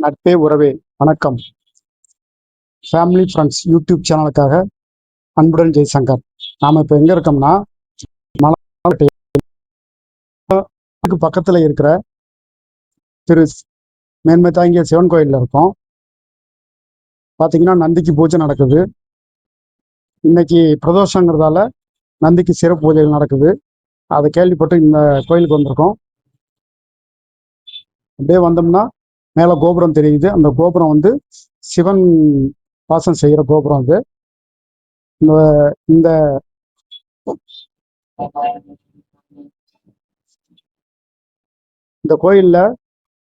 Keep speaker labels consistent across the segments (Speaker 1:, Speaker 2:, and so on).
Speaker 1: நட்பே உறவே வணக்கம். Family friends YouTube சேனலுக்காக அன்புடன் ஜெய்சங்கர். நாம் இப்போ எங்கே இருக்கோம்னா மலைக்கு பக்கத்தில் இருக்கிற திரு மேன்மை தாங்கிய சிவன் கோயிலில் இருக்கோம். பார்த்தீங்கன்னா நந்திக்கு பூஜை நடக்குது. இன்னைக்கு பிரதோஷங்கிறதால நந்திக்கு சிறப்பு பூஜைகள் நடக்குது. அதை கேள்விப்பட்டு இந்த கோயிலுக்கு வந்திருக்கோம். அப்படியே வந்தோம்னா மேலே கோபுரம் தெரியுது. அந்த கோபுரம் வந்து சிவன் வாசம் செய்கிற கோபுரம். அது இந்த இந்த கோயில்ல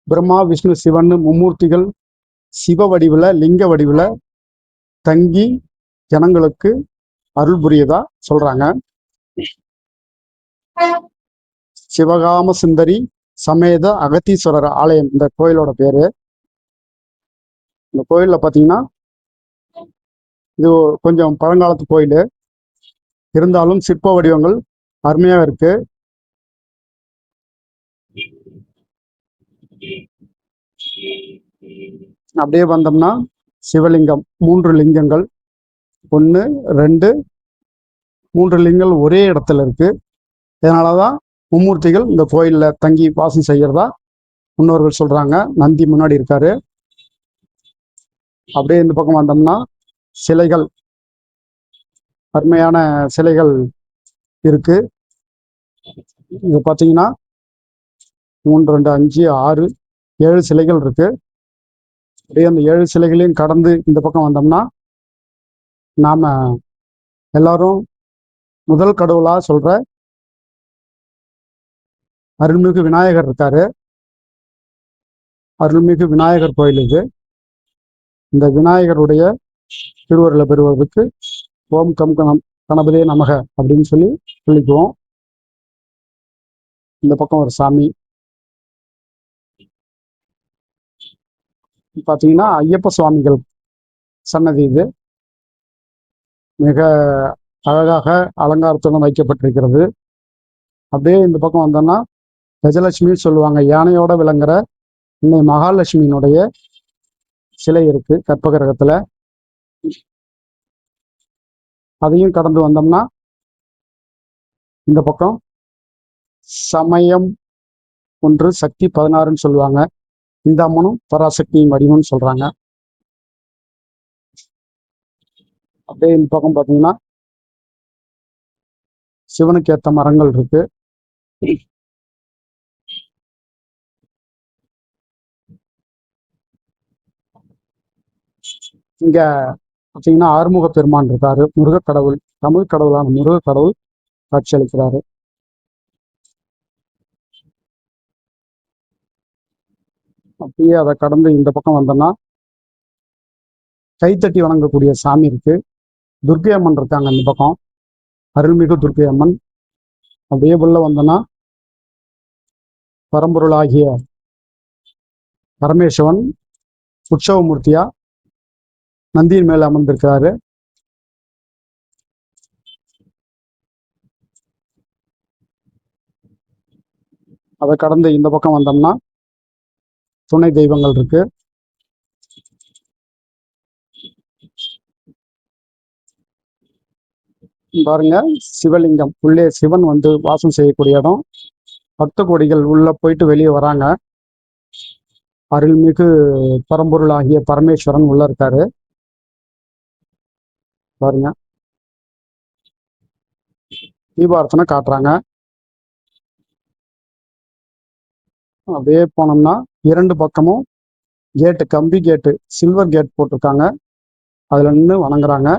Speaker 1: பிரம்மா விஷ்ணு சிவன் மும்மூர்த்திகள் சிவ வடிவில் லிங்க வடிவில் தங்கி ஜனங்களுக்கு அருள் புரியதா சொல்றாங்க. சிவகாம சுந்தரி சமேத அகத்தீஸ்வரர் ஆலயம் இந்த கோயிலோட பேரு. இந்த கோயில்ல பாத்தீங்கன்னா இது கொஞ்சம் பழங்காலத்து கோயில் இருந்தாலும் சிற்ப வடிவங்கள் அருமையாக இருக்கு. அப்படியே வந்தோம்னா சிவலிங்கம் 3 லிங்கங்கள் 1 2 3 லிங்கங்கள் ஒரே இடத்துல இருக்கு. இதனாலதான் மும்மூர்த்திகள் இந்த கோயில்ல தங்கி வாசம் செய்யறதா முன்னோர்கள் சொல்றாங்க. நந்தி முன்னாடி இருக்காரு. அப்படியே இந்த பக்கம் வந்தோம்னா சிலைகள், அருமையான சிலைகள் இருக்கு. இது பார்த்தீங்கன்னா 3 2 5 6 7 சிலைகள் இருக்கு. அப்படியே அந்த 7 சிலைகளையும் கடந்து இந்த பக்கம் வந்தோம்னா நாம எல்லாரும் முதல் கடவுளா சொல்ற அருள்மிகு விநாயகர் இருக்காரு. அருள்மிகு விநாயகர் கோயில் இது. இந்த விநாயகருடைய திருவருளை பெறுவதற்கு ஓம் கம் கணபதே நமக அப்படின்னு சொல்லிக்குவோம். இந்த பக்கம் ஒரு சாமி பார்த்தீங்கன்னா ஐயப்ப சுவாமிகள் சன்னதி. இது மிக அழகாக அலங்காரத்துடன் வைக்கப்பட்டிருக்கிறது. அப்படியே இந்த பக்கம் வந்தோம்னா கஜலட்சுமி சொல்லுவாங்க. யானையோட விளங்குற இன்னை மகாலட்சுமியினுடைய சிலை இருக்கு கற்பகிரகத்துல. அதையும் கடந்து வந்தோம்னா இந்த பக்கம் சமயம் 1 சக்தி 16ன்னு சொல்லுவாங்க. இந்த அம்மனும் பராசக்தியின் வடிவம்னு சொல்றாங்க. அப்படியே இந்த பக்கம் பார்த்தீங்கன்னா சிவனுக்கு ஏற்ற மரங்கள் இருக்கு. இங்க பார்த்தீங்கன்னா ஆறுமுக பெருமான் இருக்காரு. முருகக்கடவுள், தமிழ் கடவுளான முருகக்கடவுள் காட்சி அளிக்கிறாரு. அப்படியே அதை கடந்து இந்த பக்கம் வந்தோம்னா கைத்தட்டி வணங்கக்கூடிய சாமி இருக்கு. துர்க்கை அம்மன் இருக்காங்க இந்த பக்கம், அருள்மிகு துர்க்கை அம்மன். அப்படியே உள்ள வந்தோம்னா பரம்பொருளாகிய பரமேஸ்வரன் உற்சவமூர்த்தியா நந்தியின் மேல அமர்ந்திருக்கிறாரு. அதை கடந்து இந்த பக்கம் வந்தோம்னா துணை தெய்வங்கள் இருக்கு. பாருங்க, சிவலிங்கம் உள்ளே சிவன் வந்து வாசம் செய்யக்கூடிய இடம். பக்த கோடிகள் உள்ள போயிட்டு வெளியே வராங்க. அருள்மிகு பரம்பொருள் ஆகிய பரமேஸ்வரன் உள்ள இருக்காரு. பாருங்க, தீபார்த்தனை காட்டுறாங்க. அப்படியே போனோம்னா 2 பக்கமும் கேட்டு, கம்பி கேட்டு, சில்வர் கேட் போட்டிருக்காங்க. அதுல நின்று வணங்குறாங்க.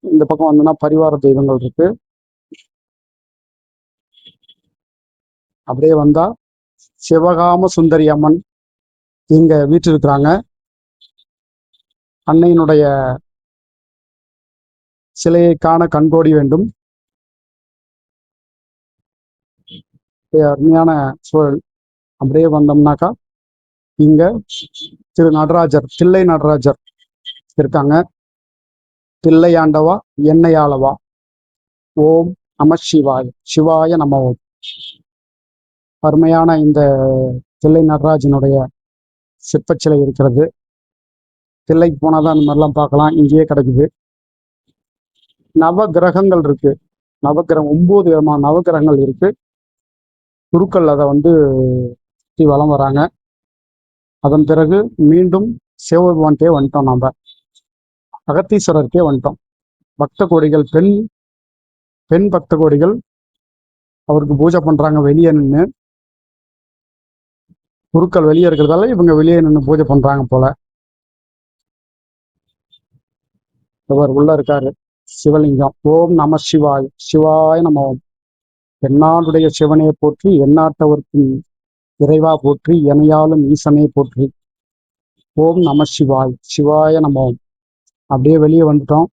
Speaker 1: இந்த பக்கம் வந்தோம்னா பரிவார தெய்வங்கள் இருக்கு. அப்படியே வந்தா சிவகாம சுந்தரி அம்மன் இங்க வீற்றிருக்கிறாங்க. அன்னையினுடைய சிலையை காண கண்கோடி வேண்டும். அருமையான சூழல். அப்படியே வந்தோம்னாக்கா இங்க திரு நடராஜர், தில்லை நடராஜர் இருக்காங்க. தில்லையாண்டவா என்னையாளவா, ஓம் நம சிவாய, சிவாய நம ஓம். அருமையான இந்த தில்லை நடராஜனுடைய சிற்பச்சிலை இருக்கிறது. தில்லைக்கு போனால் தான் அந்த மாதிரிலாம் பார்க்கலாம். இங்கேயே கிடைக்குது. நவ கிரகங்கள் இருக்கு. நவகிரகம் 9 விதமான நவகிரகங்கள் இருக்கு. குருக்கள் அதை சுற்றி வலம் வராங்க. அதன் பிறகு மீண்டும் சிவபெருமான்கிட்டே வந்துட்டோம். நம்ம அகத்தீஸ்வரருக்கே வந்துட்டோம். பக்த கோடிகள், பெண் பக்த கோடிகள் அவருக்கு பூஜை பண்றாங்க வெளியே நின்று. குருக்கள் வெளியே இருக்கிறதால இவங்க வெளியே நின்று பூஜை பண்றாங்க போல. இவர் உள்ள இருக்காரு சிவலிங்கம். ஓம் நம சிவாய். சிவாய நம ஓம். எந்நாடுடைய சிவனே போற்றி, எந்நாட்டவர்க்கும் இறைவா போற்றி, எனையாலும் ஈசனே போற்றி. ஓம் நம சிவாய். சிவாய நம ஓம். அப்படியே வெளியே வந்துட்டோம்.